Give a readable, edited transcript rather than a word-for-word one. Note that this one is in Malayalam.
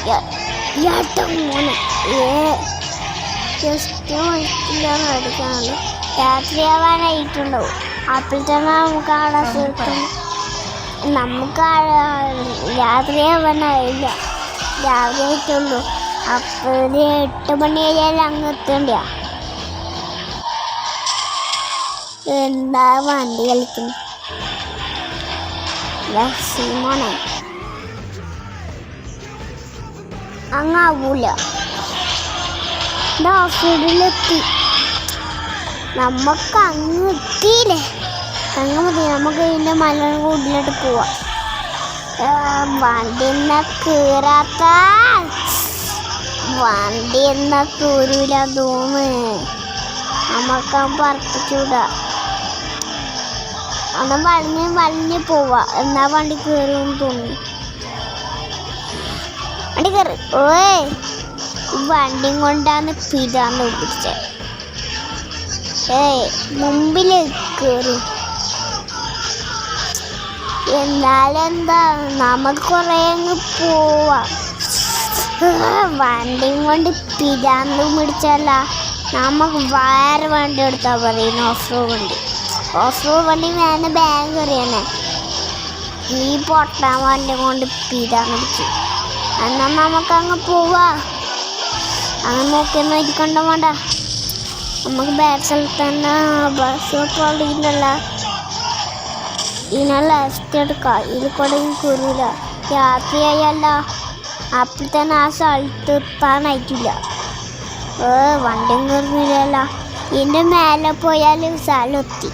മോനെ ജസ്റ്റ് അടിക്കാനുള്ളു. രാത്രിയാവാനായിട്ടുണ്ടാവും. അപ്പോൾ തന്നെ നമുക്ക് അവിടെ തീർക്കും. നമുക്ക് രാത്രിയാവാനായില്ല, രാവിലെ ആയിട്ടുള്ളൂ. അപ്പോൾ 8 മണി ആയാലും അങ്ങ് എത്തേണ്ട. എന്താ വണ്ടി കളിക്കുന്നു മോനെ, അങ്ങാവൂല. ഓഫീസിലെത്തി. നമുക്ക് അങ്ങ് എത്തിയില്ലേ, അങ്ങ് മതി. നമുക്ക് ഇതിൻ്റെ മലകൂടിലോട്ട് പോവാം. വണ്ടി എന്നാ കീറാത്ത വണ്ടി എന്നാ കീറൂല തോന്ന്. നമുക്ക് പറപ്പിച്ചൂടാ. ഒന്ന് വലിഞ്ഞ് പോവാ. എന്നാ വണ്ടി കയറുമെന്ന് തോന്നി. വണ്ടി കയറി. ഓയ് വണ്ടിയും കൊണ്ടാണ് പിതാന്ന് പിടിച്ചത്. മുമ്പിൽ കയറി. എന്നാലെന്താ, നമുക്ക് കുറേ അങ്ങ് പോവാ. വണ്ടിയും കൊണ്ട് പിതാന്ന് പിടിച്ചല്ല. നമുക്ക് വേറെ വണ്ടി എടുത്താൽ പറയുന്നു. ഓഫ് റോഡ് വണ്ടി ഞാൻ ബാങ്ക് അറിയണേ. ഈ പൊട്ടാൻ വണ്ടി കൊണ്ട് പിതാന്ന് പിടിച്ചു. എന്നാൽ നമുക്കങ്ങ് പോവാ. അങ്ങനെ നോക്കിയൊന്നും ഇരിക്കണ്ട വേണ്ട. നമുക്ക് ബാക്ക് സ്ഥലത്ത് തന്നെ ബസ് ഇല്ലല്ല. ഇതിനെ ലെഫ്റ്റ് എടുക്കാം. ഇതിൽ കൂടെ കുറിയില്ല. രാത്രിയായല്ല. അപ്പോൾ തന്നെ ആ സ്ഥലത്ത് എത്താനായിട്ടില്ല. വണ്ടിയും കയറുന്നില്ലല്ല. ഇതിൻ്റെ മേലെ പോയാൽ സ്ഥലം എത്തി.